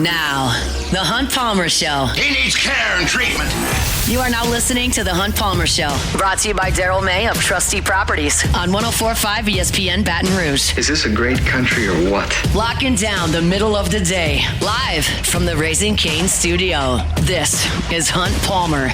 Now, The Hunt Palmer Show. He needs care and treatment. You are now listening to The Hunt Palmer Show. Brought to you by Daryl May of Trustee Properties on 104.5 ESPN Baton Rouge. Is this a great country or what? Locking down the middle of the day. Live from the Raising Cane studio. This is Hunt Palmer.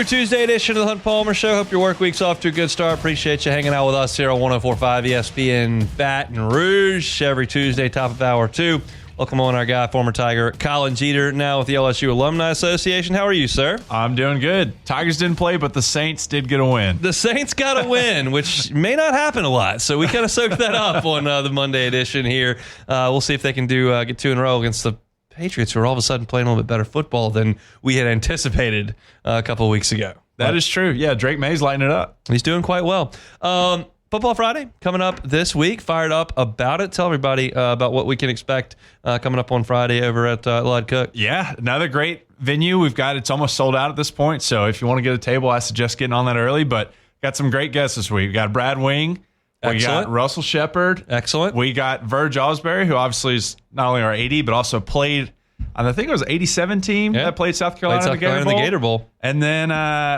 Tuesday edition of the Hunt Palmer Show. Hope your work week's off to a good start. Appreciate you hanging out with us here on 104.5 ESPN Baton Rouge every Tuesday, top of hour 2. Welcome on our guy, former Tiger, Colin Jeter, now with the LSU Alumni Association. How are you, sir? I'm doing good. Tigers didn't play, but the Saints did get a win. The Saints got a win, which may not happen a lot. So we kind of soaked that up on the Monday edition here. We'll see if they can get 2 in a row against the Patriots, who are all of a sudden playing a little bit better football than we had anticipated a couple of weeks ago. That is true. Yeah, Drake May's lighting it up. He's doing quite well. Football Friday coming up this week. Fired up about it. Tell everybody about what we can expect coming up on Friday over at Lud Cook. Yeah, another great venue. It's almost sold out at this point. So if you want to get a table, I suggest getting on that early. But got some great guests this week. We got Brad Wing. We Excellent. got Russell Shepard. Excellent. We got Verge Osbury, who obviously is not only our AD, but also played on, I think it was 87 team that played South Carolina, in the Gator Bowl. And then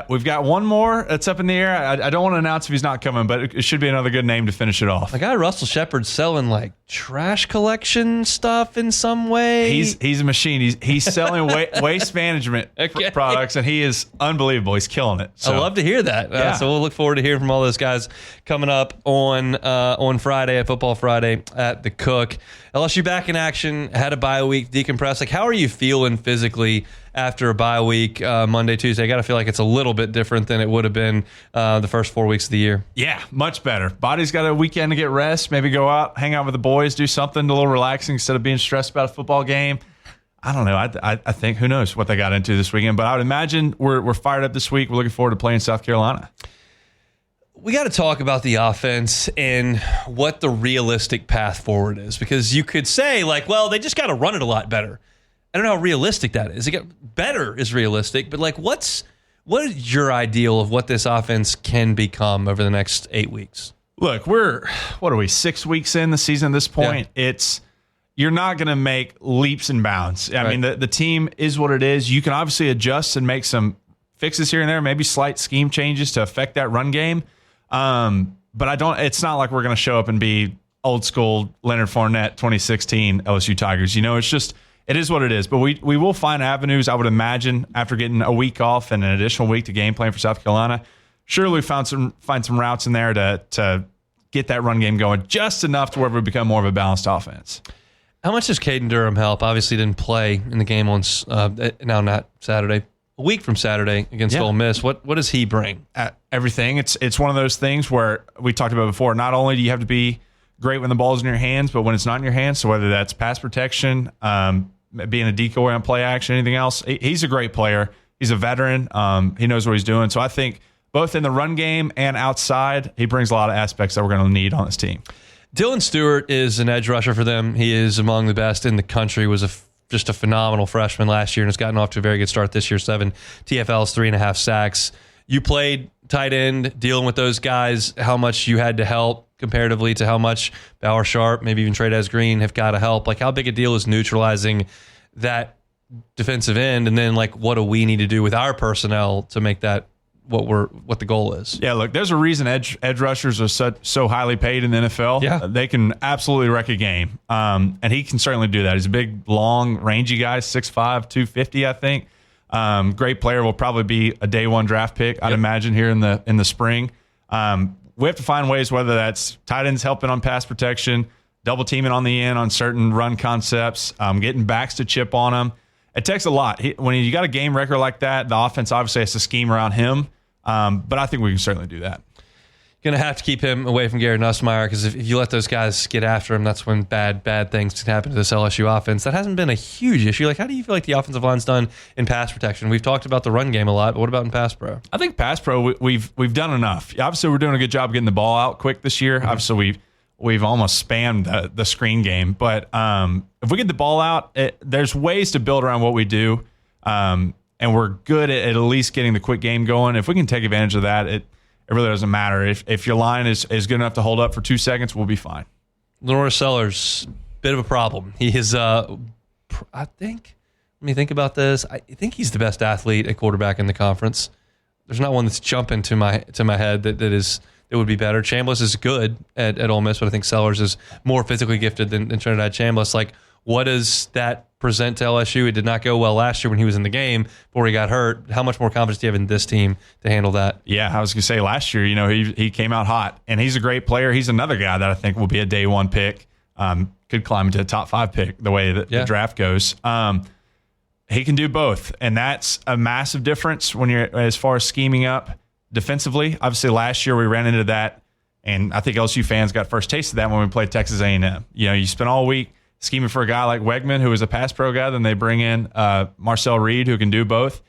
we've got one more that's up in the air. I don't want to announce if he's not coming, but it should be another good name to finish it off. The guy Russell Shepard's selling like trash collection stuff in some way. He's a machine. He's selling waste management products, and he is unbelievable. He's killing it. So. I love to hear that. So we'll look forward to hearing from all those guys coming up on Friday, at Football Friday at the Cook. LSU back in action, had a bye week, decompressed. Like, how are you feeling physically after a bye week, Monday, Tuesday? I got to feel like it's a little bit different than it would have been the first 4 weeks of the year. Yeah, much better. Body's got a weekend to get rest, maybe go out, hang out with the boys, do something a little relaxing instead of being stressed about a football game. I don't know. I think, who knows what they got into this weekend, but I would imagine we're fired up this week. We're looking forward to playing South Carolina. We got to talk about the offense and what the realistic path forward is, because you could say, like, well, they just got to run it a lot better. I don't know how realistic that is. Better is realistic, but like, what is your ideal of what this offense can become over the next 8 weeks? Look, what are we, 6 weeks in the season at this point? Yeah. You're not going to make leaps and bounds. I mean, the team is what it is. You can obviously adjust and make some fixes here and there, maybe slight scheme changes to affect that run game. But it's not like we're going to show up and be old school Leonard Fournette 2016 LSU Tigers. It is what it is. But we will find avenues, I would imagine, after getting a week off and an additional week to game plan for South Carolina. Surely we find some routes in there to get that run game going just enough to where we become more of a balanced offense. How much does Caden Durham help? Obviously didn't play in the game on not Saturday. A week from Saturday against Ole Miss. What does he bring? Everything. It's one of those things where we talked about before. Not only do you have to be great when the ball's in your hands, but when it's not in your hands, so whether that's pass protection, being a decoy on play action, anything else, he's a great player. He's a veteran. He knows what he's doing. So I think both in the run game and outside, he brings a lot of aspects that we're going to need on this team. Dylan Stewart is an edge rusher for them. He is among the best in the country, was just a phenomenal freshman last year and has gotten off to a very good start this year. 7 TFLs, 3.5 sacks. You played tight end, dealing with those guys, how much you had to help comparatively to how much Bauer Sharp, maybe even Trey Green have got to help. Like, how big a deal is neutralizing that defensive end? And then, like, what do we need to do with our personnel to make that what the goal is? Yeah, look, there's a reason edge rushers are so highly paid in the NFL. Yeah. They can absolutely wreck a game. And he can certainly do that. He's a big, long, rangy guy, 6'5", 250, I think. Great player. Will probably be a day one draft pick, I'd imagine, here in the spring. We have to find ways, whether that's tight ends helping on pass protection, double teaming on the end on certain run concepts, getting backs to chip on them. It takes a lot. When you got a game record like that, the offense obviously has to scheme around him. But I think we can certainly do that. Going to have to keep him away from Garrett Nussmeier, because if you let those guys get after him, that's when bad things can happen to this LSU offense. That hasn't been a huge issue. Like, how do you feel like the offensive line's done in pass protection? We've talked about the run game a lot, but what about in pass pro? I think pass pro, we've done enough. Obviously, we're doing a good job getting the ball out quick this year. Mm-hmm. Obviously, we've almost spammed the screen game. But if we get the ball out, there's ways to build around what we do. And we're good at least getting the quick game going. If we can take advantage of that, it really doesn't matter. If your line is good enough to hold up for 2 seconds, we'll be fine. Lenore Sellers, bit of a problem. He is, I think, let me think about this. I think he's the best athlete at quarterback in the conference. There's not one that's jumping to my head that would be better. Chambliss is good at Ole Miss, but I think Sellers is more physically gifted than Trinidad Chambliss. Like, what does that present to LSU? It did not go well last year when he was in the game before he got hurt. How much more confidence do you have in this team to handle that? Yeah, I was going to say last year, he came out hot, and he's a great player. He's another guy that I think will be a day one pick. Could climb into a top 5 pick the way that the draft goes. He can do both, and that's a massive difference when you're as far as scheming up defensively. Obviously, last year we ran into that, and I think LSU fans got first taste of that when we played Texas A&M. You spent all week scheming for a guy like Wegman, who is a pass pro guy. Then they bring in Marcel Reed, who can do both.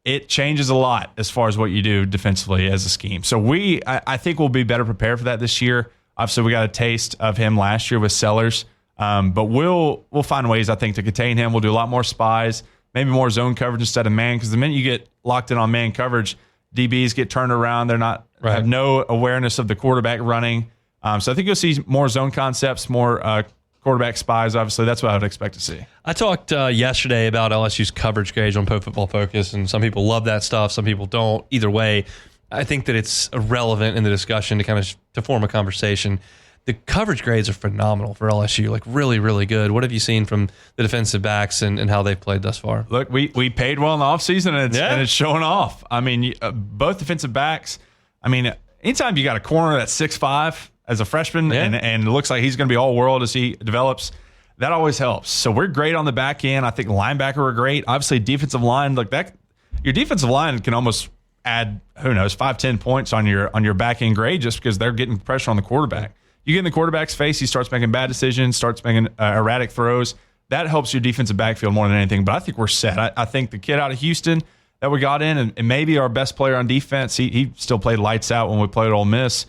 It changes a lot as far as what you do defensively as a scheme. So I think we'll be better prepared for that this year. Obviously, we got a taste of him last year with Sellers, but we'll find ways, I think, to contain him. We'll do a lot more spies, maybe more zone coverage instead of man, because the minute you get locked in on man coverage, DBs get turned around. They're not have no awareness of the quarterback running. So I think you'll see more zone concepts, more quarterback spies. Obviously, that's what I would expect to see. I talked yesterday about LSU's coverage grade on Pro Football Focus, and some people love that stuff, some people don't. Either way, I think that it's irrelevant in the discussion to form a conversation. The coverage grades are phenomenal for LSU, like really, really good. What have you seen from the defensive backs and how they've played thus far? Look, we paid well in the offseason, and it's showing off. I mean, both defensive backs. I mean, anytime you got a corner that's 6'5", as a freshman, and it looks like he's going to be all-world as he develops, that always helps. So we're great on the back end. I think linebacker are great. Obviously, defensive line, like that, your defensive line can almost add, 5-10 points on your back end grade just because they're getting pressure on the quarterback. You get in the quarterback's face, he starts making bad decisions, starts making erratic throws. That helps your defensive backfield more than anything. But I think we're set. I think the kid out of Houston that we got in, and maybe our best player on defense, he still played lights out when we played at Ole Miss.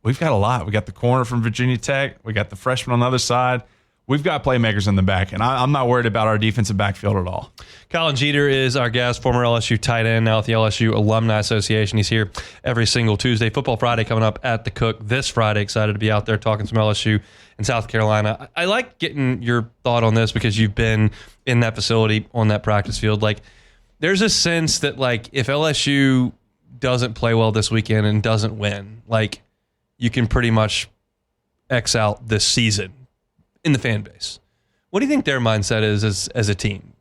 We've got a lot. We got the corner from Virginia Tech. We got the freshman on the other side. We've got playmakers in the back, and I'm not worried about our defensive backfield at all. Colin Jeter is our guest, former LSU tight end, now at the LSU Alumni Association. He's here every single Tuesday. Football Friday coming up at the Cook this Friday. Excited to be out there talking some LSU in South Carolina. I like getting your thought on this because you've been in that facility on that practice field. Like, there's a sense that, like, if LSU doesn't play well this weekend and doesn't win, like, you can pretty much X out this season in the fan base. What do you think their mindset is as a team?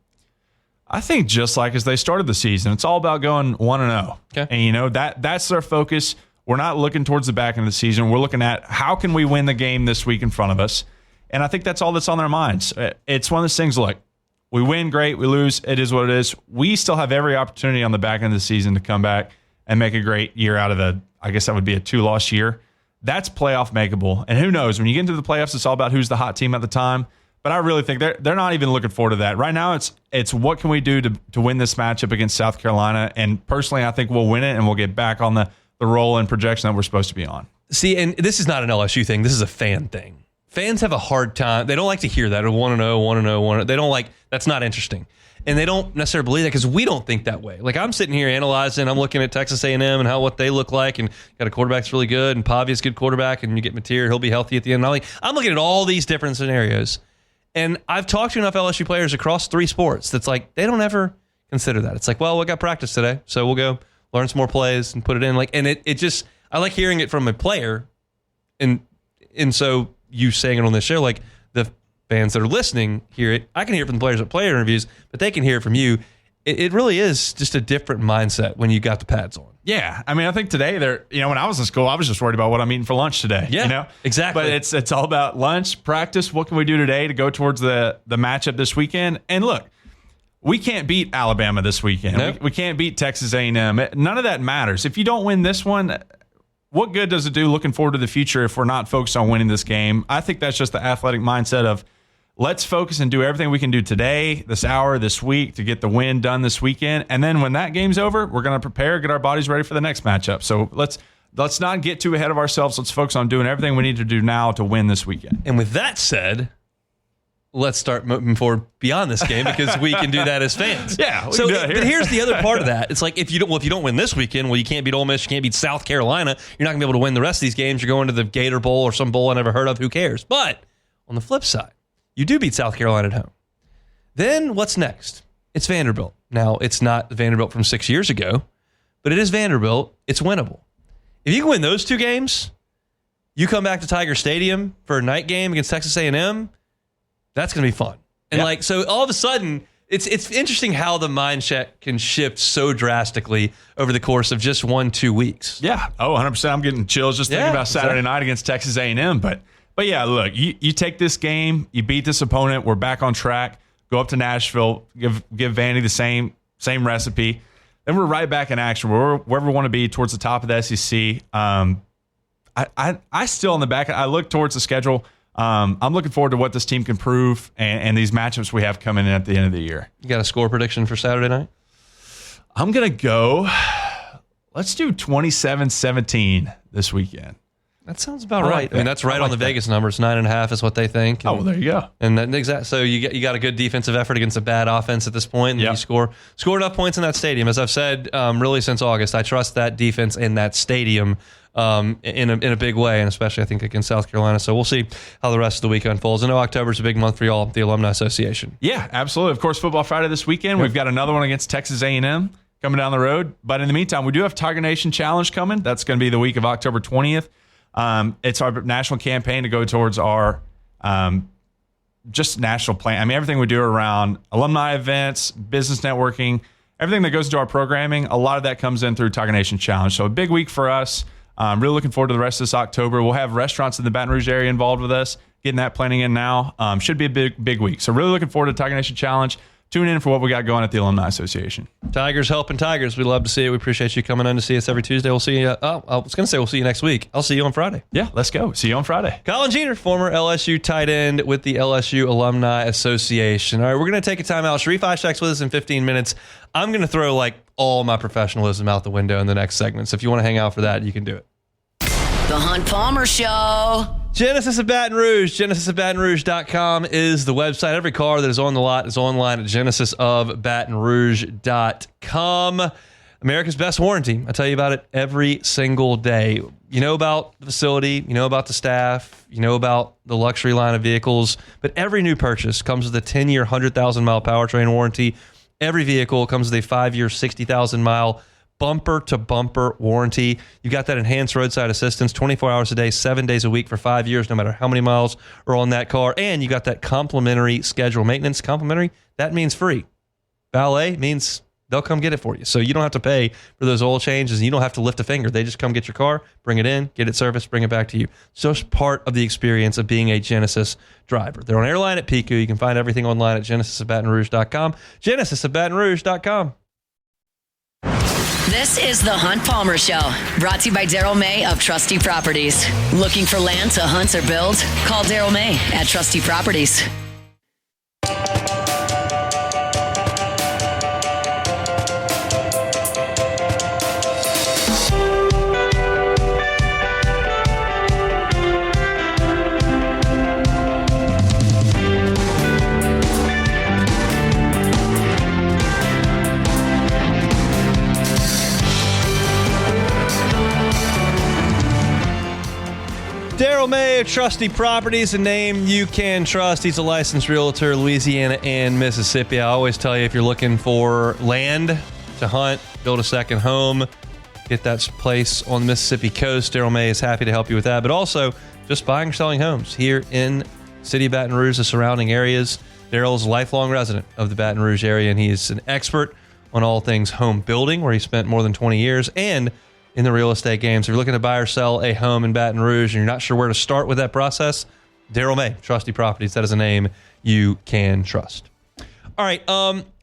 I think just like as they started the season, it's all about going 1-0. Okay. And that's their focus. We're not looking towards the back end of the season. We're looking at how can we win the game this week in front of us. And I think that's all that's on their minds. It's one of those things, look, we win, great. We lose, it is what it is. We still have every opportunity on the back end of the season to come back and make a great year out of I guess that would be a 2-loss year. That's playoff makeable. And who knows, when you get into the playoffs, it's all about who's the hot team at the time. But I really think they're not even looking forward to that. Right now, it's what can we do to win this matchup against South Carolina. And personally, I think we'll win it, and we'll get back on the role and projection that we're supposed to be on. See, and this is not an LSU thing. This is a fan thing. Fans have a hard time. They don't like to hear that. 1-0, 1-0, 1-0. They don't like, that's not interesting. And they don't necessarily believe that because we don't think that way. Like, I'm sitting here analyzing, I'm looking at Texas A&M and what they look like, and got a quarterback that's really good, and Pavia's a good quarterback, and you get Mateer, he'll be healthy at the end. I'm looking at all these different scenarios, and I've talked to enough LSU players across 3 sports that's like, they don't ever consider that. It's like, well, we got practice today, so we'll go learn some more plays and put it in. Like, and it just, I like hearing it from a player, and so you saying it on this show, like, the fans that are listening hear it. I can hear it from the players at player interviews, but they can hear it from you. It really is just a different mindset when you got the pads on. Yeah. I mean, I think today when I was in school, I was just worried about what I'm eating for lunch today. Yeah, exactly. But it's all about lunch, practice. What can we do today to go towards the matchup this weekend? And look, we can't beat Alabama this weekend. Nope. We can't beat Texas A&M. None of that matters. If you don't win this one, what good does it do looking forward to the future if we're not focused on winning this game? I think that's just the athletic mindset of, let's focus and do everything we can do today, this hour, this week to get the win done this weekend. And then when that game's over, we're going to prepare, get our bodies ready for the next matchup. So let's not get too ahead of ourselves. Let's focus on doing everything we need to do now to win this weekend. And with that said, let's start moving forward beyond this game because we can do that as fans. Yeah. So, but here's the other part of that. It's like if you don't win this weekend, well, you can't beat Ole Miss, you can't beat South Carolina. You're not gonna be able to win the rest of these games. You're going to the Gator Bowl or some bowl I never heard of. Who cares? But on the flip side, you do beat South Carolina at home. Then what's next? It's Vanderbilt. Now it's not Vanderbilt from 6 years ago, but it is Vanderbilt. It's winnable. If you can win those two games, you come back to Tiger Stadium for a night game against Texas A&M. That's going to be fun. And so all of a sudden, it's interesting how the mindset can shift so drastically over the course of just 1-2 weeks. Yeah. Oh, 100%. I'm getting chills just thinking about Saturday night against Texas A&M. But yeah, look, you take this game, you beat this opponent, we're back on track, go up to Nashville, give Vandy the same recipe. Then we're right back in action. We're wherever we want to be towards the top of the SEC. I still on the back, I look towards the schedule. I'm looking forward to what this team can prove and these matchups we have coming in at the end of the year. You got a score prediction for Saturday night? I'm going to go, let's do 27-17 this weekend. That sounds about right. I mean, that's right on the Vegas numbers. 9.5 is what they think. Oh, well, there you go. And then, so you got a good defensive effort against a bad offense at this point, and you score enough points in that stadium. As I've said, really since August, I trust that defense in that stadium in a big way, and especially I think against South Carolina. So we'll see how the rest of the week unfolds. I know October's a big month for y'all, the Alumni Association. Yeah, absolutely. Of course, Football Friday this weekend. We've got another one against Texas A&M coming down the road. But in the meantime, we do have Tiger Nation Challenge coming. That's going to be the week of October 20th. It's our national campaign to go towards our just national plan. I mean, everything we do around alumni events, business networking, everything that goes into our programming, a lot of that comes in through Tiger Nation Challenge. So a big week for us. Really looking forward to the rest of this October. We'll have restaurants in the Baton Rouge area involved with us, getting that planning in now. Should be a big week. So really looking forward to Tiger Nation Challenge. Tune in for what we got going at the Alumni Association. Tigers helping Tigers. We love to see it. We appreciate you coming in to see us every Tuesday. We'll see you. I was going to say we'll see you next week. I'll see you on Friday. Yeah, let's go. See you on Friday. Colin Jenner, former LSU tight end with the LSU Alumni Association. All right, we're going to take a time out. Sharief Ishaq's with us in 15 minutes. I'm going to throw all my professionalism out the window in the next segment. So if you want to hang out for that, you can do it. The Hunt Palmer Show. Genesis of Baton Rouge. GenesisofBatonRouge.com is the website. Every car that is on the lot is online at GenesisofBatonRouge.com. America's best warranty. I tell you about it every single day. You know about the facility. You know about the staff. You know about the luxury line of vehicles. But every new purchase comes with a 10-year, 100,000-mile powertrain warranty. Every vehicle comes with a 5-year, 60,000-mile bumper-to-bumper warranty. You got that enhanced roadside assistance 24 hours a day, 7 days a week for 5 years, no matter how many miles are on that car. And you got that complimentary schedule maintenance. Complimentary, that means free. Valet means they'll come get it for you. So you don't have to pay for those oil changes. And you don't have to lift a finger. They just come get your car, bring it in, get it serviced, bring it back to you. It's just part of the experience of being a Genesis driver. They're on airline at Pico. You can find everything online at GenesisofBatonRouge.com. GenesisofBatonRouge.com. This is the Hunt Palmer Show, brought to you by Daryl May of Trustee Properties. Looking for land to hunt or build? Call Daryl May at Trustee Properties. Daryl May of Trustee Properties, a name you can trust. He's a licensed realtor, Louisiana and Mississippi. I always tell you, if you're looking for land to hunt, build a second home, get that place on the Mississippi coast, Daryl May is happy to help you with that. But also, just buying or selling homes here in City of Baton Rouge, the surrounding areas. Daryl's a lifelong resident of the Baton Rouge area, and he is an expert on all things home building, where he spent more than 20 years, and in the real estate game. So if you're looking to buy or sell a home in Baton Rouge and you're not sure where to start with that process, Daryl May, Trustee Properties, that is a name you can trust. All right,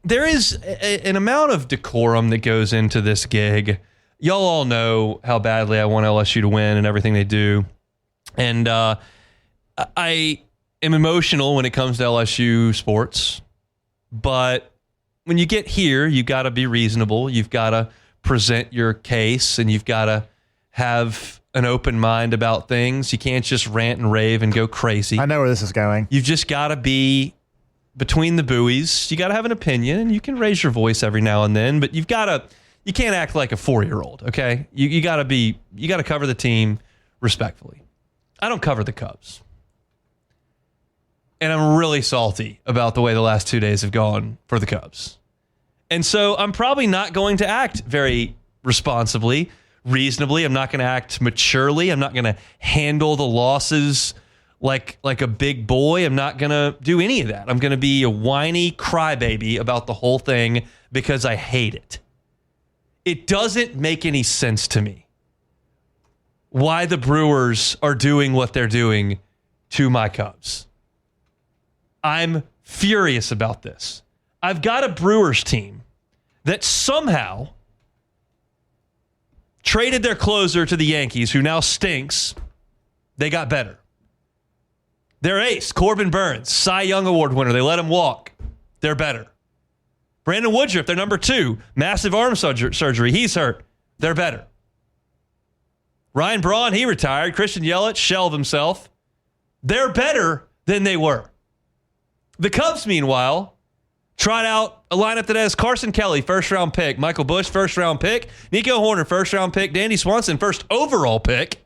there is an amount of decorum that goes into this gig. Y'all all know how badly I want LSU to win and everything they do. And I am emotional when it comes to LSU sports. But when you get here, you got to be reasonable. You've got to present your case, and you've got to have an open mind about things. You can't just rant and rave and go crazy. I know where this is going. You've just got to be between the buoys, you got to have an opinion, and you can raise your voice every now and then, but you can't act like a 4-year-old, okay? You got to cover the team respectfully. I don't cover the Cubs. And I'm really salty about the way the last 2 days have gone for the Cubs. And so I'm probably not going to act very responsibly, reasonably. I'm not going to act maturely. I'm not going to handle the losses like a big boy. I'm not going to do any of that. I'm going to be a whiny crybaby about the whole thing because I hate it. It doesn't make any sense to me why the Brewers are doing what they're doing to my Cubs. I'm furious about this. I've got a Brewers team that somehow traded their closer to the Yankees, who now stinks. They got better. Their ace, Corbin Burns, Cy Young Award winner. They let him walk. They're better. Brandon Woodruff, their number 2, massive arm surgery. He's hurt. They're better. Ryan Braun, he retired. Christian Yelich shelved himself. They're better than they were. The Cubs, meanwhile, tried out a lineup that has Carson Kelly, first-round pick, Michael Busch, first-round pick, Nico Horner, first-round pick, Danny Swanson, first overall pick,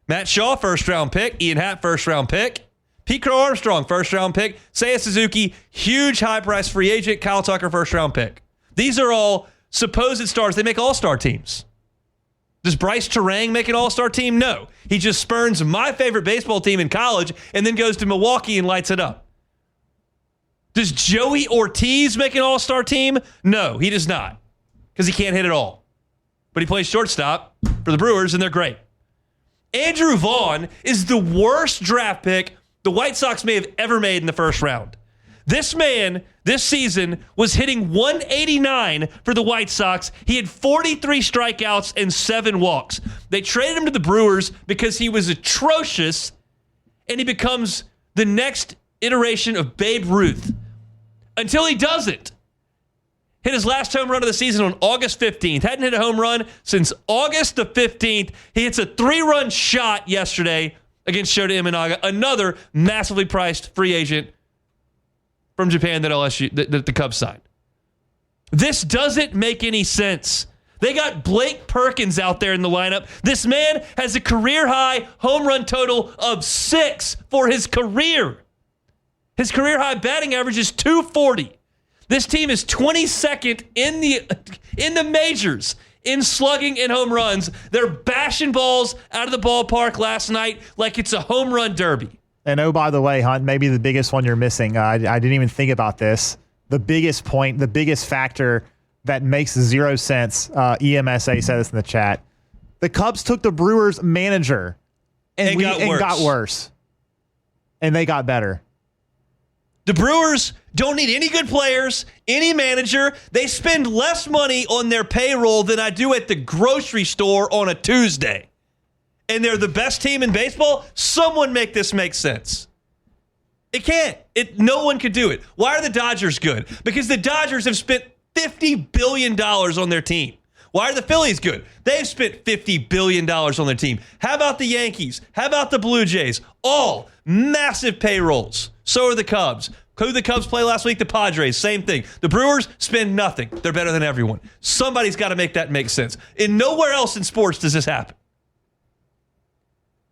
Matt Shaw, first-round pick, Ian Happ, first-round pick, Pete Crow Armstrong, first-round pick, Seiya Suzuki, huge high-price free agent, Kyle Tucker, first-round pick. These are all supposed stars. They make all-star teams. Does Bryce Terang make an all-star team? No. He just spurns my favorite baseball team in college and then goes to Milwaukee and lights it up. Does Joey Ortiz make an all-star team? No, he does not, because he can't hit at all. But he plays shortstop for the Brewers, and they're great. Andrew Vaughn is the worst draft pick the White Sox may have ever made in the first round. This man, this season, was hitting 189 for the White Sox. He had 43 strikeouts and 7 walks. They traded him to the Brewers because he was atrocious, and he becomes the next iteration of Babe Ruth. Until he doesn't. Hit his last home run of the season on August 15th. Hadn't hit a home run since August the 15th. He hits a 3-run shot yesterday against Shota Imanaga, another massively priced free agent from Japan that the Cubs signed. This doesn't make any sense. They got Blake Perkins out there in the lineup. This man has a career-high home run total of 6 for his career. His career-high batting average is .240. This team is 22nd in the majors in slugging and home runs. They're bashing balls out of the ballpark last night like it's a home run derby. And oh, by the way, Hunt, maybe the biggest one you're missing. I didn't even think about this. The biggest point, the biggest factor that makes 0 sense, EMSA said this in the chat. The Cubs took the Brewers manager and got worse. And they got better. The Brewers don't need any good players, any manager. They spend less money on their payroll than I do at the grocery store on a Tuesday. And they're the best team in baseball? Someone make this make sense. It can't. No one could do it. Why are the Dodgers good? Because the Dodgers have spent $50 billion on their team. Why are the Phillies good? They've spent $50 billion on their team. How about the Yankees? How about the Blue Jays? All massive payrolls. So are the Cubs. Who did the Cubs play last week? The Padres. Same thing. The Brewers spend nothing. They're better than everyone. Somebody's got to make that make sense. And nowhere else in sports does this happen.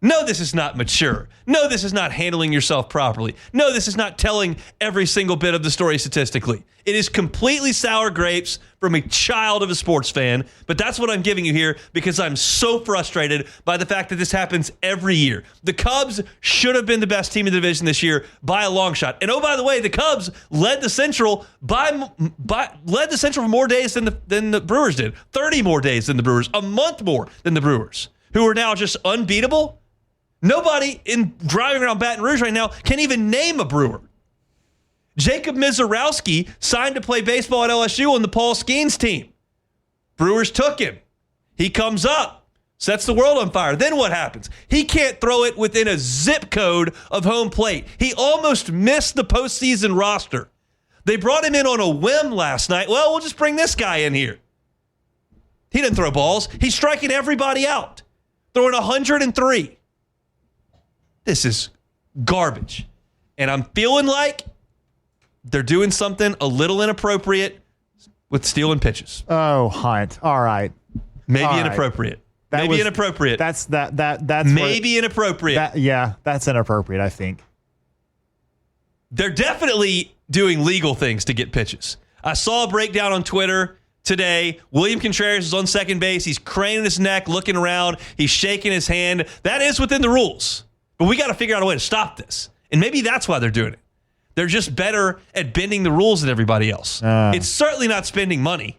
No, this is not mature. No, this is not handling yourself properly. No, this is not telling every single bit of the story statistically. It is completely sour grapes from a child of a sports fan, but that's what I'm giving you here because I'm so frustrated by the fact that this happens every year. The Cubs should have been the best team in the division this year by a long shot. And oh, by the way, the Cubs led the Central for more days than the Brewers did. 30 more days than the Brewers, a month more than the Brewers, who are now just unbeatable. Nobody in driving around Baton Rouge right now can even name a Brewer. Jacob Mizorowski signed to play baseball at LSU on the Paul Skeens team. Brewers took him. He comes up, sets the world on fire. Then what happens? He can't throw it within a zip code of home plate. He almost missed the postseason roster. They brought him in on a whim last night. Well, we'll just bring this guy in here. He didn't throw balls. He's striking everybody out, throwing 103. This is garbage. And I'm feeling like they're doing something a little inappropriate with stealing pitches. Oh, Hunt. All right. Maybe All right. inappropriate. That's That's maybe inappropriate. That's inappropriate, I think. They're definitely doing legal things to get pitches. I saw a breakdown on Twitter today. William Contreras is on second base. He's craning his neck, looking around. He's shaking his hand. That is within the rules. But we got to figure out a way to stop this. And maybe that's why they're doing it. They're just better at bending the rules than everybody else. It's certainly not spending money.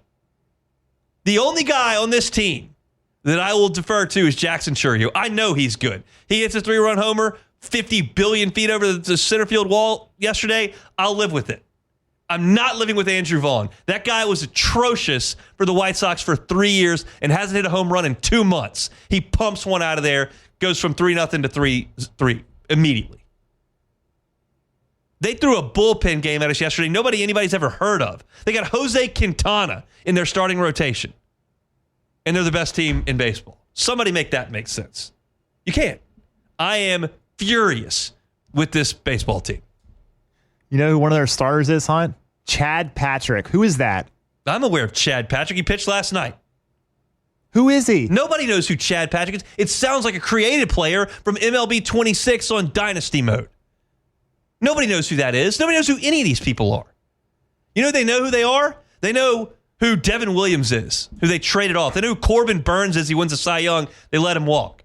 The only guy on this team that I will defer to is Jackson Chourio. I know he's good. He hits a 3-run homer 50 billion feet over the center field wall yesterday. I'll live with it. I'm not living with Andrew Vaughn. That guy was atrocious for the White Sox for 3 years and hasn't hit a home run in 2 months. He pumps one out of there, goes from 3-0 to 3-3 immediately. They threw a bullpen game at us yesterday anybody's ever heard of. They got Jose Quintana in their starting rotation. And they're the best team in baseball. Somebody make that make sense. You can't. I am furious with this baseball team. You know who one of their starters is, Hunt? Chad Patrick. Who is that? I'm aware of Chad Patrick. He pitched last night. Who is he? Nobody knows who Chad Patrick is. It sounds like a creative player from MLB 26 on Dynasty mode. Nobody knows who that is. Nobody knows who any of these people are. You know they know who they are? They know who Devin Williams is, who they traded off. They know who Corbin Burns is. He wins a Cy Young. They let him walk.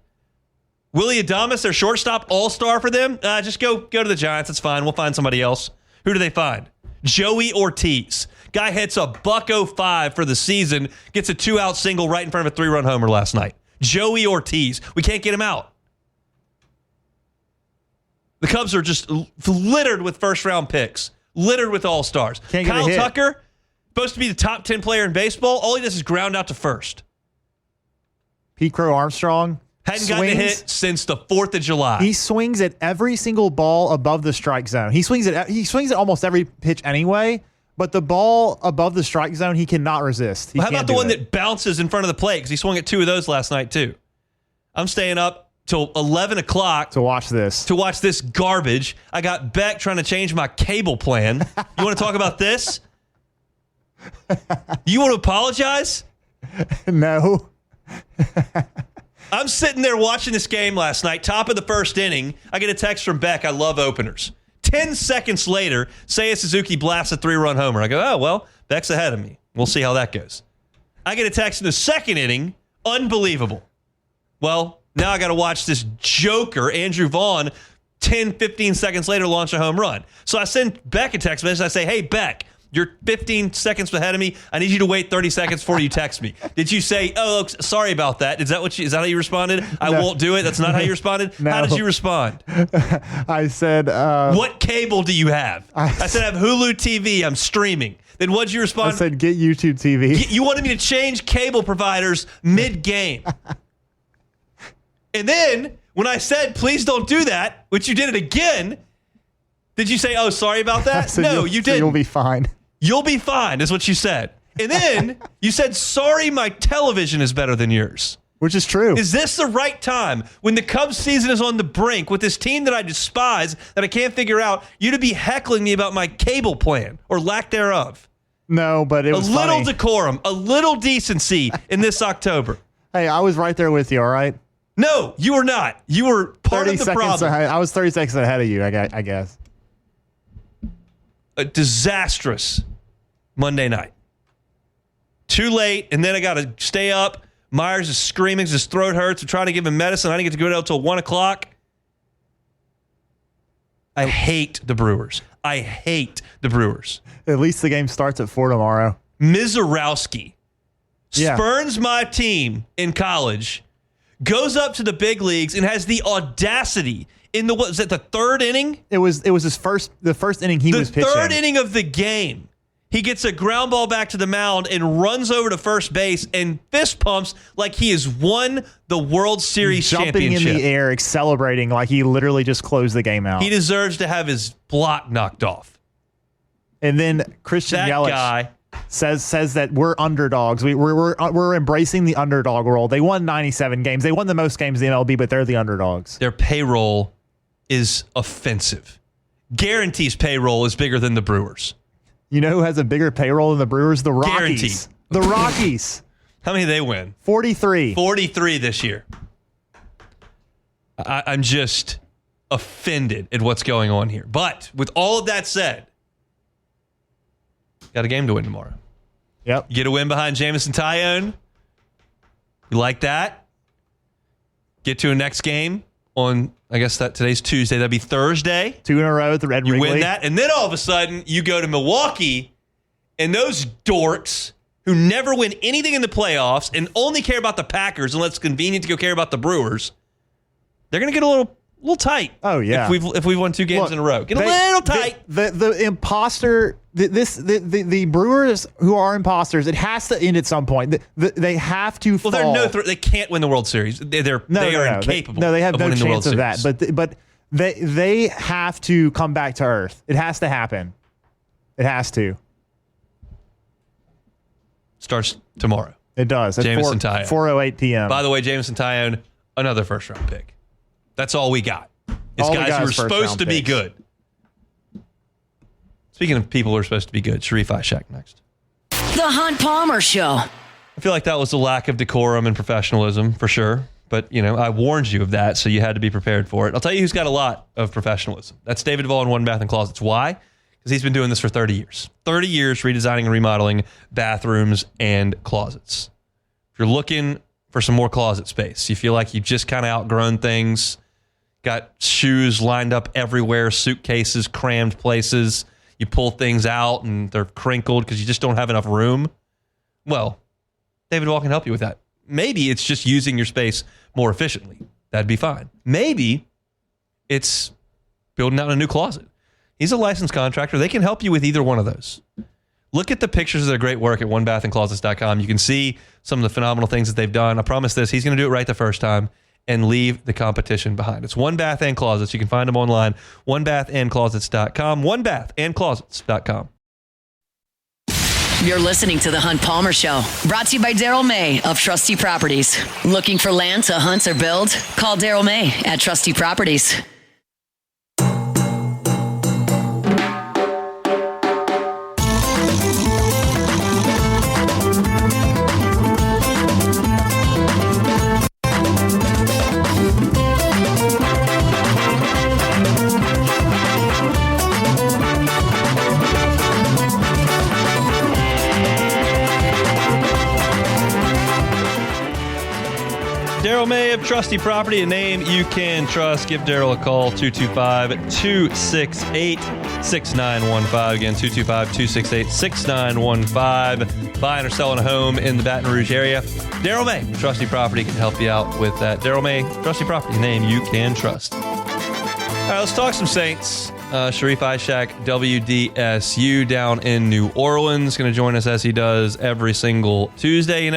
Willie Adames, their shortstop, all-star for them. Just go to the Giants. It's fine. We'll find somebody else. Who do they find? Joey Ortiz. Guy hits a $105 for the season, gets a 2-out single right in front of a 3-run homer last night. Joey Ortiz. We can't get him out. The Cubs are just littered with first-round picks, littered with all-stars. Kyle Tucker, supposed to be the top 10 player in baseball. All he does is ground out to first. Pete Crow Armstrong hadn't gotten a hit since the 4th of July. He swings at every single ball above the strike zone. He swings at almost every pitch anyway, but the ball above the strike zone, he cannot resist. How about the one that bounces in front of the plate? Because he swung at 2 of those last night, too. I'm staying up till 11 o'clock to watch this garbage. I got Beck trying to change my cable plan. You want to talk about this? You want to apologize? No. I'm sitting there watching this game last night, top of the first inning. I get a text from Beck. I love openers. 10 seconds later, Seiya Suzuki blasts a 3-run homer. I go, oh, well, Beck's ahead of me. We'll see how that goes. I get a text in the second inning. Unbelievable. Well, now I got to watch this joker, Andrew Vaughn, 10, 15 seconds later launch a home run. So I send Beck a text message. I say, hey, Beck, you're 15 seconds ahead of me. I need you to wait 30 seconds before you text me. Did you say, oh, sorry about that? Is that how you responded? I won't do it. That's not how you responded? No. How did you respond? I said, what cable do you have? I said, I have Hulu TV. I'm streaming. Then what'd you respond? I said, get YouTube TV. You wanted me to change cable providers mid-game. And then when I said, please don't do that, which you did it again, did you say, oh, sorry about that? No, you didn't. You'll be fine. You'll be fine is what you said. And then you said, sorry, my television is better than yours. Which is true. Is this the right time when the Cubs season is on the brink with this team that I despise, that I can't figure out, you to be heckling me about my cable plan or lack thereof? No, but it was a little funny. Decorum, a little decency in this October. Hey, I was right there with you, all right? No, you were not. You were part of the problem. I was 30 seconds ahead of you, I guess. A disastrous Monday night. Too late, and then I got to stay up. Myers is screaming. His throat hurts. I'm trying to give him medicine. I didn't get to go out until 1 o'clock. I hate the Brewers. I hate the Brewers. At least the game starts at 4 tomorrow. Mizorowski spurns my team in college, goes up to the big leagues, and has the audacity in the, what was it, the third inning? It was the first inning he was pitching. The third inning of the game. He gets a ground ball back to the mound and runs over to first base and fist pumps like he has won the World Series championship. Jumping in the air, celebrating like he literally just closed the game out. He deserves to have his block knocked off. And then Christian Yelich says that we're underdogs. We're embracing the underdog role. They won 97 games. They won the most games in the MLB, but they're the underdogs. Their payroll is offensive. guarantees payroll is bigger than the Brewers. You know who has a bigger payroll than the Brewers? The Rockies. Guaranteed. The Rockies. How many did they win? 43. 43 this year. I'm just offended at what's going on here. But with all of that said, got a game to win tomorrow. Yep. You get a win behind Jameson Tyone. You like that? Get to a next game on, I guess that today's Tuesday. That'd be Thursday. 2 in a row at the Red You Wrigley. win that, and then all of a sudden you go to Milwaukee, and those dorks who never win anything in the playoffs and only care about the Packers unless it's convenient to go care about the Brewers, they're going to get a little tight. Oh, yeah. If we've won 2 games Look, in a row, get a little tight. The imposter, the Brewers who are imposters, it has to end at some point. They have to fall. Well, they can't win the World Series. They are incapable. They have of no winning the World chance of that. Series. But they have to come back to earth. It has to happen. It has to. Starts tomorrow. It does. At Jameson Tyone. 4:08 p.m. By the way, Jameson Tyone, another first-round pick. That's all we got. It's All the guys who are guys supposed first-round to be picks. good. Speaking of people who are supposed to be good, Sharief Ishaq next. The Hunt Palmer Show. I feel like that was a lack of decorum and professionalism for sure. But, I warned you of that, so you had to be prepared for it. I'll tell you who's got a lot of professionalism. That's David Duvall in One Bath and Closets. Why? Because he's been doing this for 30 years. 30 years redesigning and remodeling bathrooms and closets. If you're looking for some more closet space, you feel like you've just kind of outgrown things, got shoes lined up everywhere, suitcases crammed places, you pull things out and they're crinkled because you just don't have enough room. Well, David Duvall can help you with that. Maybe it's just using your space more efficiently. That'd be fine. Maybe it's building out a new closet. He's a licensed contractor. They can help you with either one of those. Look at the pictures of their great work at onebathandclosets.com. You can see some of the phenomenal things that they've done. I promise this, he's going to do it right the first time and leave the competition behind. It's One Bath and Closets. You can find them online, onebathandclosets.com, onebathandclosets.com. You're listening to The Hunt Palmer Show, brought to you by Daryl May of Trusty Properties. Looking for land to hunt or build? Call Daryl May at Trusty Properties. Daryl May of Trusty Property, a name you can trust. Give Daryl a call, 225-268-6915. Again, 225-268-6915. Buying or selling a home in the Baton Rouge area. Daryl May of Trusty Property can help you out with that. Daryl May, Trusty Property, a name you can trust. All right, let's talk some Saints. Sharief Ishaq, WDSU down in New Orleans, going to join us as he does every single Tuesday.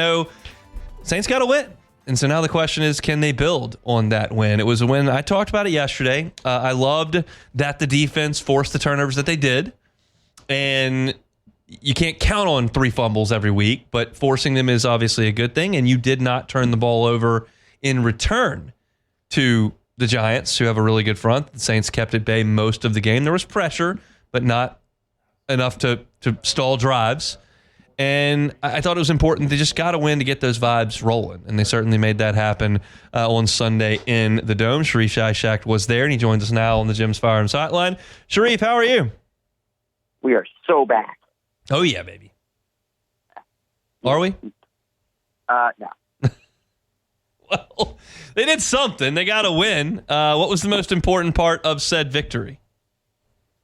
Saints got to win. And so now the question is, can they build on that win? It was a win. I talked about it yesterday. I loved that the defense forced the turnovers that they did. And you can't count on 3 fumbles every week, but forcing them is obviously a good thing. And you did not turn the ball over in return to the Giants, who have a really good front. The Saints kept at bay most of the game. There was pressure, but not enough to stall drives. And I thought it was important. They just got to win to get those vibes rolling. And they certainly made that happen on Sunday in the Dome. Sharief Ishaq was there, and he joins us now on the Jim's Firearms Hotline. Sharief, how are you? We are so back. Oh, yeah, baby. Are we? No. Well, they did something. They got to win. What was the most important part of said victory?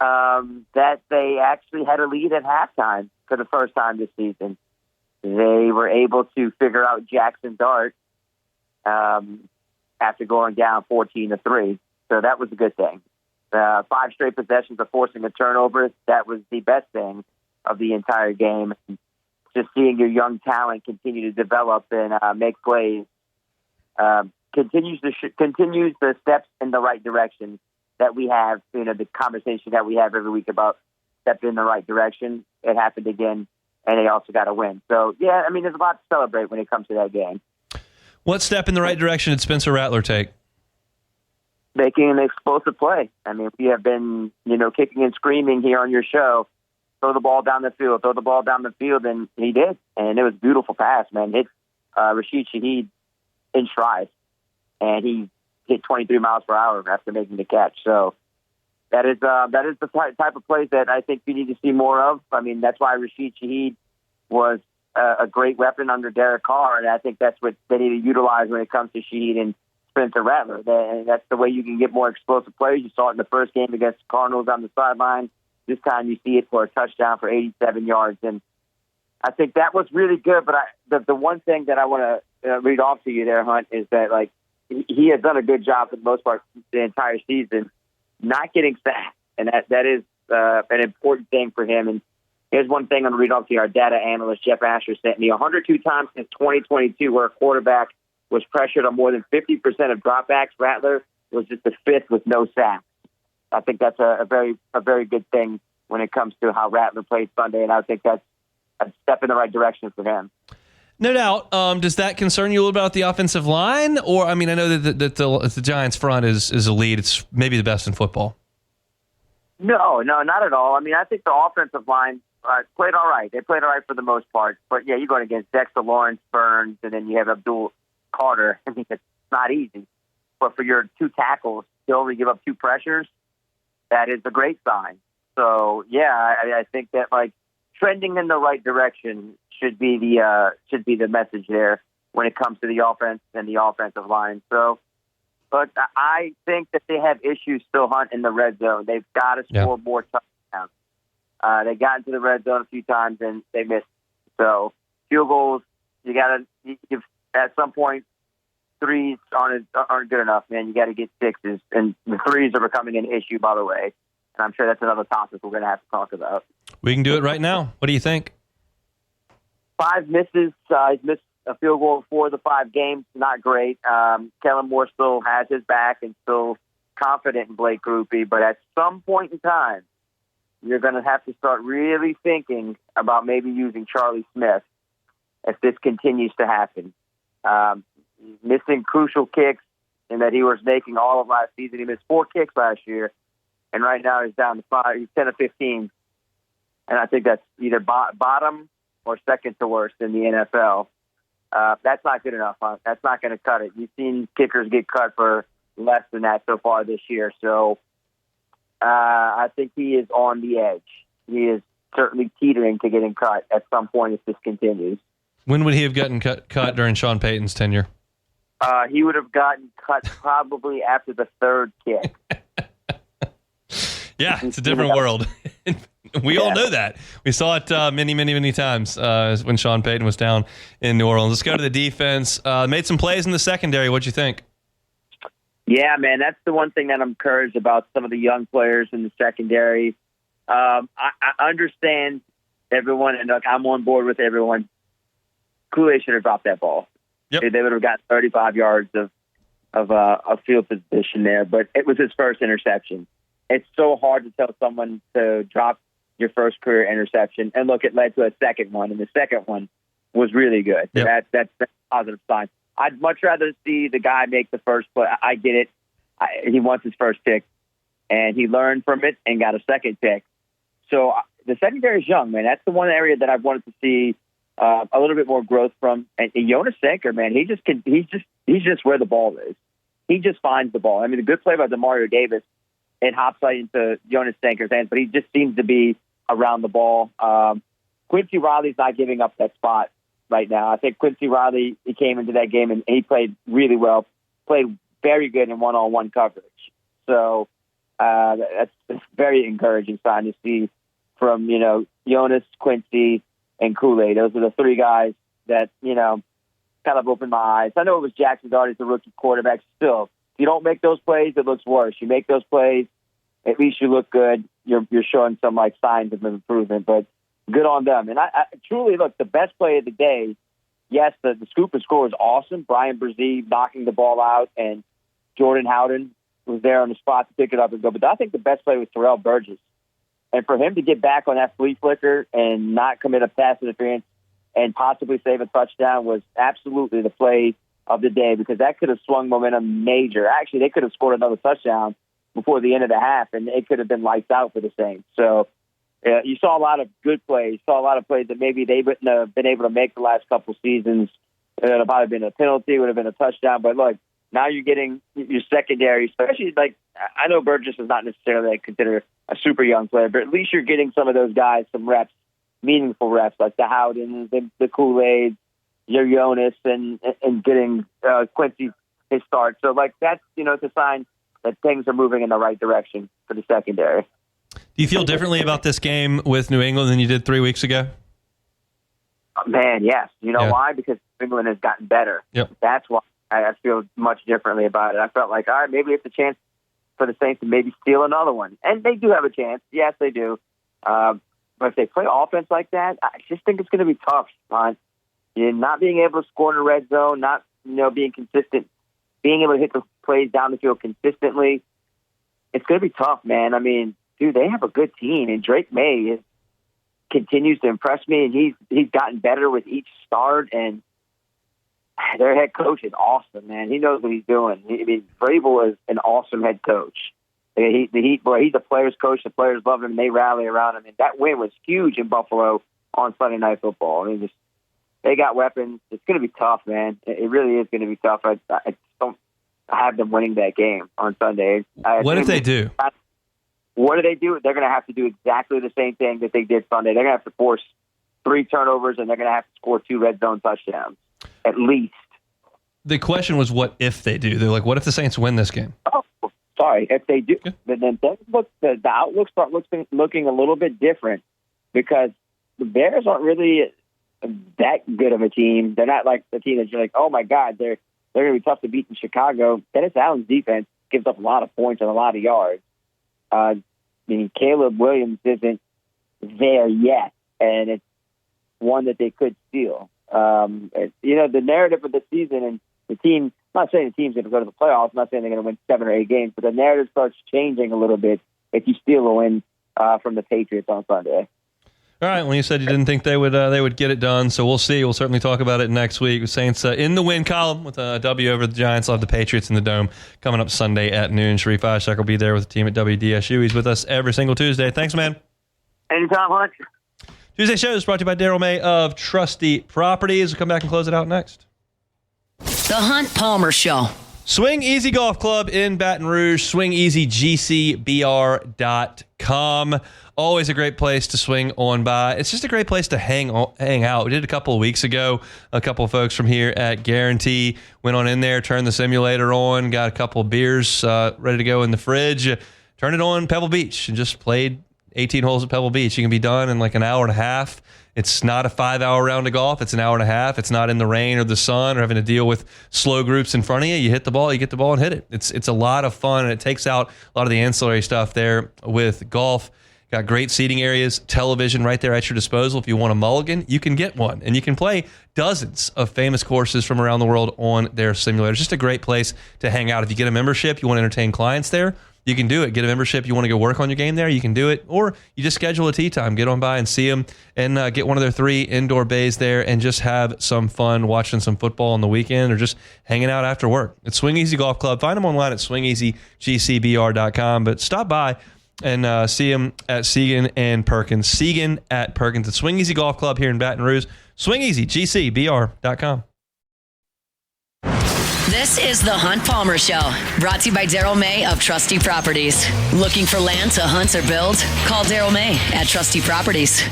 That they actually had a lead at halftime for the first time this season. They were able to figure out Jackson Dart after going down 14-3. So that was a good thing. 5 straight possessions of forcing a turnover, that was the best thing of the entire game. Just seeing your young talent continue to develop and make plays continues the steps in the right direction that we have, the conversation that we have every week about step in the right direction. It happened again, and they also got a win. So, yeah, there's a lot to celebrate when it comes to that game. What step in the right direction did Spencer Rattler take? making an explosive play. I mean, we have been, kicking and screaming here on your show, throw the ball down the field, and he did. And it was a beautiful pass, man. Hit Rashid Shaheed in stride, and he hit 23 miles per hour after making the catch. So that is the type of plays that I think we need to see more of. I mean, that's why Rashid Shaheed was a great weapon under Derek Carr, and I think that's what they need to utilize when it comes to Shaheed and Spencer Rattler. And that's the way you can get more explosive plays. You saw it in the first game against the Cardinals on the sideline. This time you see it for a touchdown for 87 yards. And I think that was really good. But the one thing that I want to read off to you there, Hunt, is that, like, he has done a good job for the most part the entire season not getting sacked. And that is an important thing for him. And here's one thing I'm going to read off to you. Our data analyst, Jeff Asher, sent me 102 times since 2022 where a quarterback was pressured on more than 50% of dropbacks. Rattler was just the fifth with no sacks. I think that's a very good thing when it comes to how Rattler played Sunday, and I think that's a step in the right direction for him. No doubt. Does that concern you a little about the offensive line? Or, I mean, I know that the Giants front is elite. It's maybe the best in football. No, not at all. I mean, I think the offensive line played all right. They played all right for the most part. But, yeah, you're going against Dexter Lawrence, Burns, and then you have Abdul Carter. I think it's not easy. But for your two tackles to only give up two pressures, that is a great sign. So, yeah, I think that, like, trending in the right direction should be the message there when it comes to the offense and the offensive line. So, but I think that they have issues still, Hunt, in the red zone. They've got to score more touchdowns. They got into the red zone a few times and they missed. So, field goals, you got to give at some point. Threes aren't good enough, man. You got to get sixes, and the threes are becoming an issue, by the way. And I'm sure that's another topic we're going to have to talk about. We can do it right now. What do you think? 5 misses. He's missed a field goal in 4 of the 5 games. Not great. Kellen Moore still has his back and still confident in Blake Grupe, but at some point in time, you're going to have to start really thinking about maybe using Charlie Smith if this continues to happen. Missing crucial kicks, and that he was making all of last season. He missed 4 kicks last year, and right now he's down to 5. He's 10 of 15, and I think that's either bottom or second to worst in the NFL. That's not good enough. That's not going to cut it. You've seen kickers get cut for less than that so far this year. So I think he is on the edge. He is certainly teetering to getting cut at some point if this continues. When would he have gotten cut during Sean Payton's tenure? He would have gotten cut probably after the 3rd kick. Yeah, it's a different world. We all know that. We saw it many times when Sean Payton was down in New Orleans. Let's go to the defense. Made some plays in the secondary. What'd you think? Yeah, man, that's the one thing that I'm encouraged about some of the young players in the secondary. I understand everyone, and look, I'm on board with everyone. Kool-Aid should have dropped that ball. Yep. They would have got 35 yards of field position there, but it was his first interception. It's so hard to tell someone to drop your first career interception. And look, it led to a second one, and the second one was really good. Yep. That's a positive sign. I'd much rather see the guy make the first play. I get it. He wants his first pick, and he learned from it and got a second pick. So the secondary is young, man. That's the one area that I've wanted to see a little bit more growth from. And Jonas Sanker, man, he's just where the ball is. He just finds the ball. I mean, a good play by DeMario Davis. It hops right into Jonas Sanker's hands, but he just seems to be around the ball. Quincy Riley's not giving up that spot right now. I think Quincy Riley, he came into that game and he played really well, played very good in one-on-one coverage. So that's a very encouraging sign to see from, Jonas, Quincy, and Kool-Aid. Those are the 3 guys that, kind of opened my eyes. I know it was Jackson Doherty's the rookie quarterback. Still, if you don't make those plays, it looks worse. You make those plays, at least you look good. You're showing some signs of improvement, but good on them. And I truly look, the best play of the day. Yes, the scoop and score was awesome. Brian Brzee knocking the ball out, and Jordan Howden was there on the spot to pick it up and go. But I think the best play was Terrell Burgess, and for him to get back on that flea flicker and not commit a pass interference and possibly save a touchdown was absolutely the play of the day, because that could have swung momentum major. Actually, they could have scored another touchdown before the end of the half, and it could have been lights out for the Saints. So you saw a lot of good plays, saw a lot of plays that maybe they wouldn't have been able to make the last couple seasons. It would have probably been a penalty, would have been a touchdown. But look, now you're getting your secondary, especially like, I know Burgess is not necessarily considered a super young player, but at least you're getting some of those guys some reps, meaningful reps, like the Howdens, the Kool-Aids, your Jonas, and getting Quincy his start. So like that's, it's a sign that things are moving in the right direction for the secondary. Do you feel differently about this game with New England than you did 3 weeks ago? Man, yes. You know why? Because England has gotten better. Yep. That's why I feel much differently about it. I felt like, all right, maybe it's a chance for the Saints to maybe steal another one. And they do have a chance. Yes, they do. But if they play offense like that, I just think it's going to be tough, man. Not being able to score in the red zone, not being consistent, being able to hit the plays down the field consistently. It's going to be tough, man. I mean, dude, they have a good team, and Drake May continues to impress me, and he's gotten better with each start, and their head coach is awesome, man. He knows what he's doing. Vrabel is an awesome head coach. He's a player's coach. The players love him, and they rally around him. And that win was huge in Buffalo on Sunday Night Football. They got weapons. It's going to be tough, man. It really is going to be tough. I just don't have them winning that game on Sunday. What if they do? What do they do? They're going to have to do exactly the same thing that they did Sunday. They're going to have to force 3 turnovers, and they're going to have to score 2 red zone touchdowns, at least. The question was, what if they do? They're like, what if the Saints win this game? Oh, sorry. If they do, then the outlook start looking a little bit different, because the Bears aren't really that good of a team. They're not like the team that you're like, oh my God, they're going to be tough to beat in Chicago. Dennis Allen's defense gives up a lot of points and a lot of yards. Caleb Williams isn't there yet, and it's one that they could steal. The narrative of the season and the team, I'm not saying the team's going to go to the playoffs, I'm not saying they're going to win 7 or 8 games, but the narrative starts changing a little bit if you steal a win from the Patriots on Sunday. All right. Well, you said you didn't think they would get it done, so we'll see. We'll certainly talk about it next week. Saints in the win column with a W over the Giants. I'll have the Patriots in the Dome coming up Sunday at noon. Sharief Ishaq will be there with the team at WDSU. He's with us every single Tuesday. Thanks, man. Anytime, Hunt. Tuesday show is brought to you by Daryl May of Trusty Properties. We'll come back and close it out next. The Hunt Palmer Show. Swing Easy Golf Club in Baton Rouge, swingeasygcbr.com. Always a great place to swing on by. It's just a great place to hang out. We did a couple of weeks ago. A couple of folks from here at Guarantee went on in there, turned the simulator on, got a couple of beers ready to go in the fridge, turned it on Pebble Beach, and just played 18 holes at Pebble Beach. You can be done in like an hour and a half. It's not a 5-hour round of golf. It's an hour and a half. It's not in the rain or the sun or having to deal with slow groups in front of you. You hit the ball, you get the ball and hit it. It's a lot of fun, and it takes out a lot of the ancillary stuff there with golf. Got great seating areas, television right there at your disposal. If you want a mulligan, you can get one. And you can play dozens of famous courses from around the world on their simulator. It's just a great place to hang out. If you get a membership, you want to entertain clients there, you can do it. Get a membership, you want to go work on your game there, you can do it. Or you just schedule a tee time, get on by and see them, and get one of their 3 indoor bays there and just have some fun watching some football on the weekend or just hanging out after work. It's Swing Easy Golf Club. Find them online at swingeasygcbr.com. But stop by and see them at Segan and Perkins. Segan at Perkins at Swing Easy Golf Club here in Baton Rouge. swingeasygcbr.com. This is the Hunt Palmer Show, brought to you by Daryl May of Trusty Properties. Looking for land to hunt or build? Call Daryl May at Trusty Properties.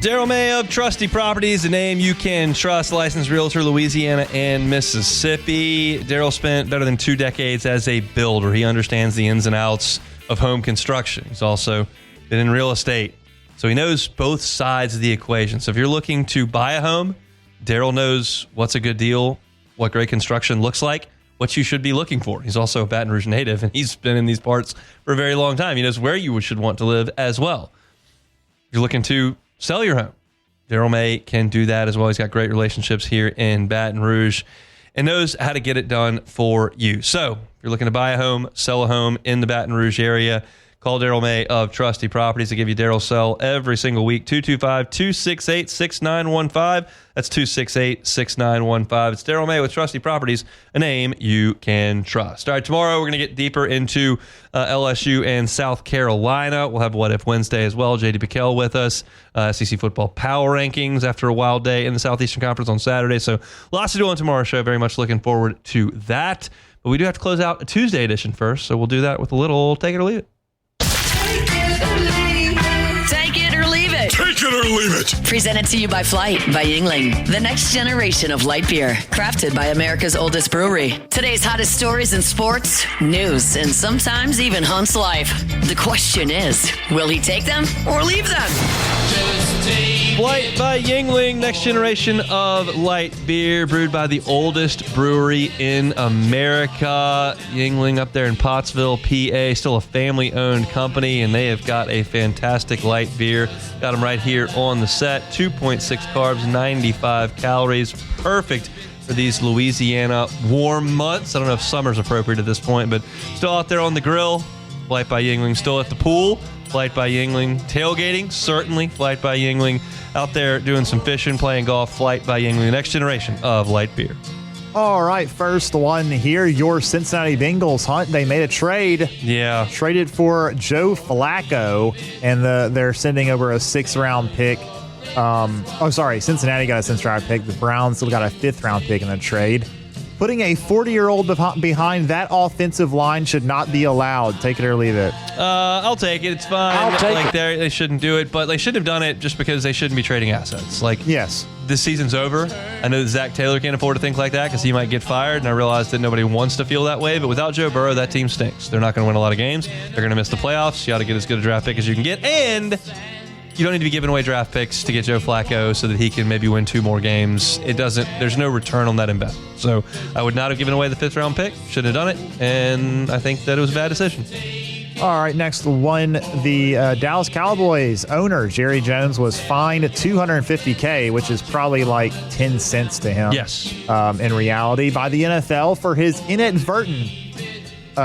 Daryl May of Trusty Properties, a name you can trust, licensed realtor, Louisiana and Mississippi. Daryl spent better than 2 decades as a builder. He understands the ins and outs of home construction. He's also been in real estate, so he knows both sides of the equation. So if you're looking to buy a home, Daryl knows what's a good deal, what great construction looks like, what you should be looking for. He's also a Baton Rouge native, and he's been in these parts for a very long time. He knows where you should want to live as well. If you're looking to sell your home, if Daryl May can do that as well. He's got great relationships here in Baton Rouge and knows how to get it done for you. So if you're looking to buy a home, sell a home in the Baton Rouge area, call Daryl May of Trusty Properties to give you Daryl sell every single week. 225-268-6915. That's 268-6915. It's Daryl May with Trusty Properties, a name you can trust. All right, tomorrow we're going to get deeper into LSU and South Carolina. We'll have What If Wednesday as well. J.D. Piquel with us. SEC football power rankings after a wild day in the Southeastern Conference on Saturday. So lots to do on tomorrow's show. Very much looking forward to that. But we do have to close out a Tuesday edition first, so we'll do that with a little Take It or Leave It. Take it or leave it. Take it or leave it. Presented to you by Flight by Yingling, the next generation of light beer, crafted by America's oldest brewery. Today's hottest stories in sports, news, and sometimes even Hunt's life. The question is, will he take them or leave them? Flight by Yingling, next generation of light beer, brewed by the oldest brewery in America. Yingling up there in Pottsville, PA, still a family-owned company, and they have got a fantastic light beer. Got them right here on the set. 2.6 carbs, 95 calories. Perfect for these Louisiana warm months. I don't know if summer's appropriate at this point, but still out there on the grill. Flight by Yingling, still at the pool. Flight by Yingling. Tailgating, certainly. Flight by Yingling. Out there doing some fishing, playing golf. Flight by Yingling, the next generation of light beer. All right, first one here, your Cincinnati Bengals, Hunt. They made a trade. Yeah. Traded for Joe Flacco, and they're sending over a 6th-round pick. Cincinnati got a 6th-round pick. The Browns still got a 5th-round pick in the trade. Putting a 40-year-old behind that offensive line should not be allowed. Take it or leave it. I'll take it. It's fine. I'll take it. They shouldn't do it, but they shouldn't have done it just because they shouldn't be trading assets. Yes. This season's over. I know that Zach Taylor can't afford to think like that because he might get fired, and I realize that nobody wants to feel that way, but without Joe Burrow, that team stinks. They're not going to win a lot of games. They're going to miss the playoffs. You ought to get as good a draft pick as you can get, and you don't need to be giving away draft picks to get Joe Flacco so that he can maybe win 2 more games. There's no return on that investment. So I would not have given away the 5th-round pick. Shouldn't have done it, and I think that it was a bad decision. All right, next one. The Dallas Cowboys owner, Jerry Jones, was fined $250K, which is probably like 10 cents to him. Yes. In reality, by the NFL for his inadvertent,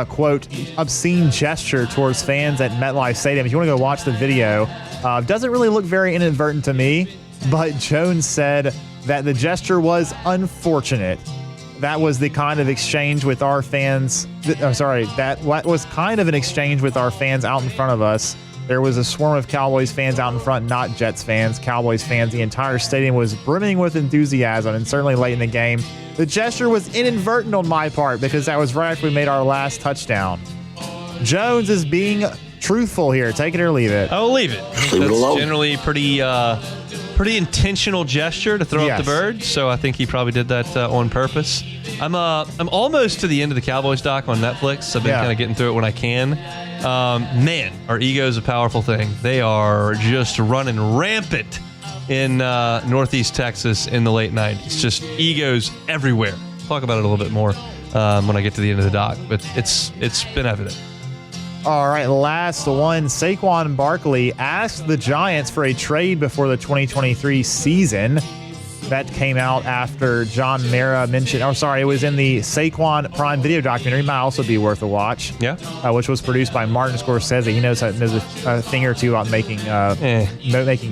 quote, obscene gesture towards fans at MetLife Stadium. If you want to go watch the video, doesn't really look very inadvertent to me, but Jones said that the gesture was unfortunate. That was the kind of exchange with our fans. That was kind of an exchange with our fans out in front of us. There was a swarm of Cowboys fans out in front, not Jets fans, Cowboys fans. The entire stadium was brimming with enthusiasm, and certainly late in the game. The gesture was inadvertent on my part because that was right after we made our last touchdown. Jones is being truthful here. Take it or leave it. I'll leave it. That's generally pretty intentional gesture to throw up the bird. So I think he probably did that on purpose. I'm almost to the end of the Cowboys doc on Netflix. I've been kind of getting through it when I can. Man, our ego is a powerful thing. They are just running rampant in Northeast Texas in the late 90s. Just egos everywhere. Talk about it a little bit more when I get to the end of the doc, but it's been evident. All right, last one. Saquon Barkley asked the Giants for a trade before the 2023 season. That came out after John Mara mentioned, it was in the Saquon Prime Video documentary. Might also be worth a watch. Yeah. Which was produced by Martin Scorsese. He knows a thing or two about making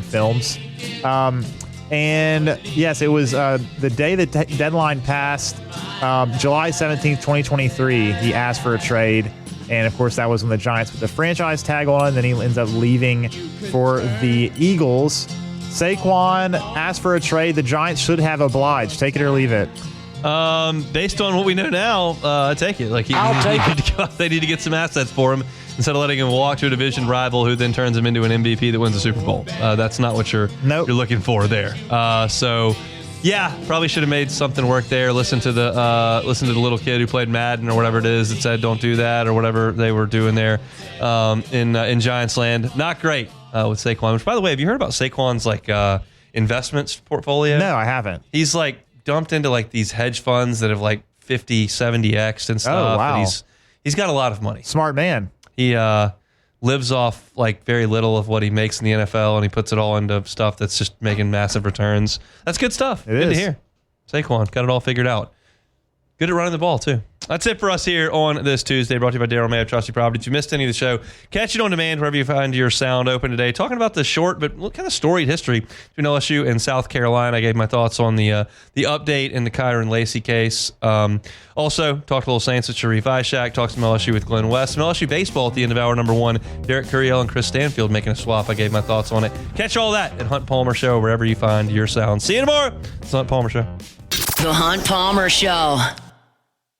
films. And yes, it was the day the deadline passed, July 17th, 2023. He asked for a trade. And, of course, that was when the Giants put the franchise tag on, and then he ends up leaving for the Eagles. Saquon asked for a trade. The Giants should have obliged. Take it or leave it. Based on what we know now, I take it. I'll take it. They need to get some assets for him instead of letting him walk to a division rival who then turns him into an MVP that wins the Super Bowl. That's not what you're looking for there. Yeah, probably should have made something work there. Listen to the little kid who played Madden or whatever it is that said don't do that or whatever they were doing there in Giants land. Not great with Saquon. Which, by the way, have you heard about Saquon's investments portfolio? No, I haven't. He's dumped into these hedge funds that have 50, 70x'd and stuff. Oh, wow. And he's got a lot of money. Smart man. He lives off like very little of what he makes in the NFL, and he puts it all into stuff that's just making massive returns. That's good stuff. Good to hear. Saquon got it all figured out. Good at running the ball, too. That's it for us here on this Tuesday, brought to you by Daryl May of Trusty Property. If you missed any of the show, catch it on demand wherever you find your sound open today. Talking about the short but kind of storied history between LSU and South Carolina. I gave my thoughts on the update in the Kyron Lacey case. Also, talked a little Saints with Sharief Ishaq. Talked some LSU with Glenn West. Some LSU baseball at the end of hour number 1. Derek Curiel and Chris Stanfield making a swap. I gave my thoughts on it. Catch all that at Hunt Palmer Show, wherever you find your sound. See you tomorrow. It's the Hunt Palmer Show. The Hunt Palmer Show.